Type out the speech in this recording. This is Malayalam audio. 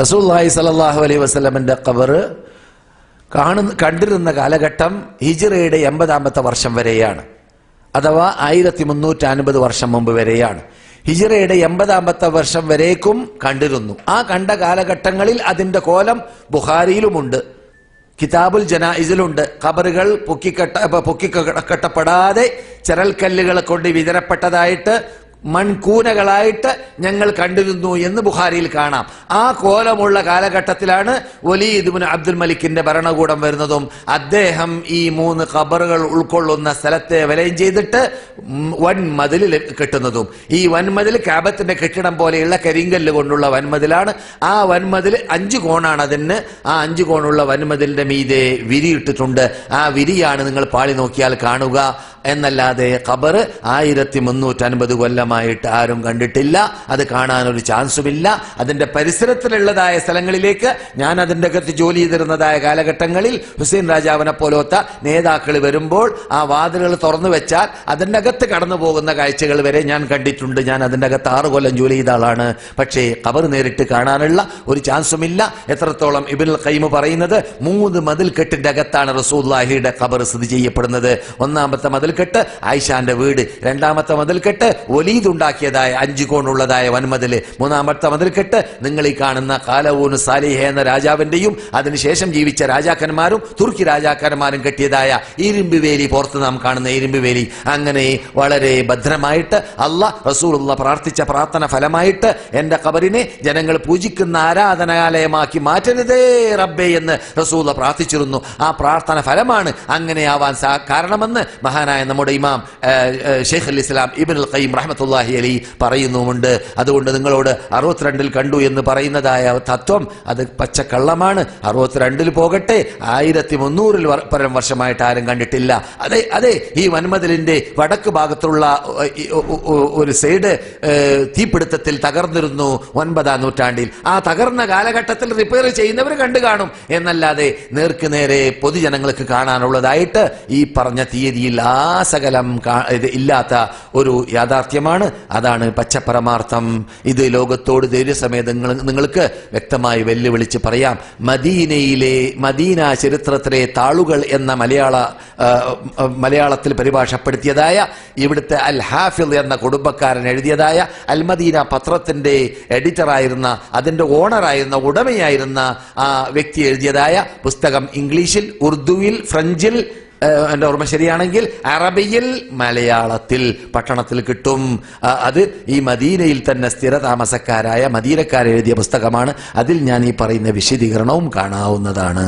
റസൂലുള്ളാഹി സ്വല്ലല്ലാഹു അലൈഹി വസല്ലമയുടെ ഖബർ കണ്ടിരുന്ന കാലഘട്ടം ഹിജ്റയുടെ 80-ാമത്തെ വർഷം വരെയാണ്, അഥവാ 1350 വർഷം മുമ്പ് വരെയാണ്. ഹിജ്റയുടെ 80-ാമത്തെ വർഷം വരേക്കും കണ്ടിരുന്നു. ആ കണ്ട കാലഘട്ടങ്ങളിൽ അതിന്റെ കോലം ബുഖാരിയിലുമുണ്ട്, കിതാബുൽ ജനായിസിലുണ്ട്. ഖബറുകൾ പൊക്കിക്കെട്ടപ്പെടാതെ ചരൽക്കല്ലുകൾ കൊണ്ട് വിതരപ്പെട്ടതായിട്ട് മൺകൂനകളായിട്ട് ഞങ്ങൾ കണ്ടിരുന്നു എന്ന് ബുഖാരിയിൽ കാണാം. ആ കോലമുള്ള കാലഘട്ടത്തിലാണ് വലീദ് ഇബ്നു അബ്ദുൽ മലിക്കിന്റെ ഭരണകൂടം വരുന്നതും അദ്ദേഹം ഈ 3 ഖബറുകൾ ഉൾക്കൊള്ളുന്ന സ്ഥലത്തെ വലയം ചെയ്തിട്ട് വൻമതിൽ കെട്ടുന്നതും. ഈ വൻമതിൽ കാബത്തിന്റെ കെട്ടിടം പോലെയുള്ള കരിങ്കല്ല് കൊണ്ടുള്ള വൻമതിലാണ്. ആ വൻമതിൽ 5 കോണാണ്. അതിന് ആ 5 കോണുള്ള വൻമതിലിന്റെ മീതെ വിരിയിട്ടിട്ടുണ്ട്. ആ വിരിയാണ് നിങ്ങൾ പാളി നോക്കിയാൽ കാണുക എന്നല്ലാതെ ഖബർ 1350 കൊല്ലമായിട്ട് ആരും കണ്ടിട്ടില്ല. അത് കാണാനൊരു ചാൻസുമില്ല. അതിന്റെ പരിസരത്തിലുള്ളതായ സ്ഥലങ്ങളിലേക്ക് ഞാൻ അതിന്റെ അകത്ത് ജോലി ചെയ്തിരുന്നതായ കാലഘട്ടങ്ങളിൽ ഹുസൈൻ രാജാവിനെ പോലത്തെ നേതാക്കൾ വരുമ്പോൾ ആ വാതിലുകൾ തുറന്നു വെച്ചാൽ അതിന്റെ അകത്ത് കടന്നു പോകുന്ന കാഴ്ചകൾ വരെ ഞാൻ കണ്ടിട്ടുണ്ട്. ഞാൻ അതിന്റെ അകത്ത് 6 കൊല്ലം ജോലി ചെയ്ത ആളാണ്. പക്ഷേ ഖബർ നേരിട്ട് കാണാനുള്ള ഒരു ചാൻസുമില്ല. എത്രത്തോളം ഇബ്നുൽ ഖയ്യിം പറയുന്നത് 3 മതിൽക്കെട്ടിന്റെ അകത്താണ് റസൂലുള്ളാഹിയുടെ ഖബർ സ്ഥിതി ചെയ്യപ്പെടുന്നത്. ഒന്നാമത്തെ മതിൽക്കെട്ട് ആയിഷാന്റെ വീട്, രണ്ടാമത്തെ മതിൽക്കെട്ട് വലീദ് ഉണ്ടാക്കിയതായ 5 കോണുള്ളതായ വൻമതില്, മൂന്നാമത്തെ മതിൽക്കെട്ട് നിങ്ങൾ ഈ കാണുന്ന ഖാലഊൻ സാലിഹ എന്ന രാജാവിന്റെയും അതിനുശേഷം ജീവിച്ച രാജാക്കന്മാരും തുർക്കി രാജാക്കന്മാരും കെട്ടിയതായ ഇരുമ്പ് വേലി, പുറത്ത് നാം കാണുന്ന ഇരുമ്പ് വേലി. അങ്ങനെ വളരെ ഭദ്രമായിട്ട് റസൂലുള്ളാഹി പ്രാർത്ഥിച്ച പ്രാർത്ഥന ഫലമായിട്ട് എന്റെ ഖബറിനെ ജനങ്ങൾ പൂജിക്കുന്ന ആരാധനാലയമാക്കി മാറ്റരുതേ റബ്ബേ എന്ന് റസൂലുള്ളാഹി പ്രാർത്ഥിച്ചിരുന്നു. ആ പ്രാർത്ഥന ഫലമാണ് അങ്ങനെ ആവാൻ കാരണമെന്ന് മഹാനായ നമ്മുടെ ഇമാം ശൈഖുൽ ഇസ്ലാം ഇബ്നുൽ ഖയ്യിം റഹ്മത്തുള്ളാഹി അലൈഹി പറയുന്നുമുണ്ട്. അതുകൊണ്ട് നിങ്ങളോട് 62-ൽ കണ്ടു എന്ന് പറയുന്നതായ തത്വം അത് പച്ചക്കള്ളമാണ്. 62-ൽ പോകട്ടെ, 1300-ൽ പരം വർഷമായിട്ട് ആരും കണ്ടിട്ടില്ല. അതെ ഈ വൻമതിലിന്റെ വടക്ക് ഭാഗത്തുള്ള ഒരു സൈഡ് തീപിടുത്തത്തിൽ തകർന്നിരുന്നു 9-ാം നൂറ്റാണ്ടിൽ. ആ തകർന്ന കാലഘട്ടത്തിൽ റിപ്പയർ ചെയ്യുന്നവർ കണ്ടു കാണും എന്നല്ലാതെ നേർക്ക് നേരെ പൊതുജനങ്ങൾക്ക് കാണാനുള്ളതായിട്ട് ഈ പറഞ്ഞ തീയതിയിൽ സകലം ഇല്ലാത്ത ഒരു യാഥാർത്ഥ്യമാണ്. അതാണ് പച്ചപരമാർത്ഥം. ഇത് ലോകത്തോട് ധൈര്യസമേതം നിങ്ങൾക്ക് വ്യക്തമായി വെല്ലുവിളിച്ച് പറയാം. മദീന ചരിത്രത്തിലെ താളുകൾ എന്ന മലയാളത്തിൽ പരിഭാഷപ്പെടുത്തിയതായ ഇവിടുത്തെ അൽ ഹാഫിദ് എന്ന കുടുംബക്കാരൻ എഴുതിയതായ അൽ മദീന പത്രത്തിന്റെ എഡിറ്ററായിരുന്ന, അതിന്റെ ഓണറായിരുന്ന, ഉടമയായിരുന്ന ആ വ്യക്തി എഴുതിയതായ പുസ്തകം ഇംഗ്ലീഷിൽ, ഉറുദുവിൽ, ഫ്രഞ്ചിൽ, എന്റെ ഓർമ്മ ശരിയാണെങ്കിൽ അറബിയിൽ, മലയാളത്തിൽ പട്ടണത്തിൽ കിട്ടും. അത് ഈ മദീനയിൽ തന്നെ സ്ഥിരതാമസക്കാരായ മദീനക്കാരെഴുതിയ പുസ്തകമാണ്. അതിൽ ഞാൻ ഈ പറയുന്ന വിശദീകരണവും കാണാവുന്നതാണ്.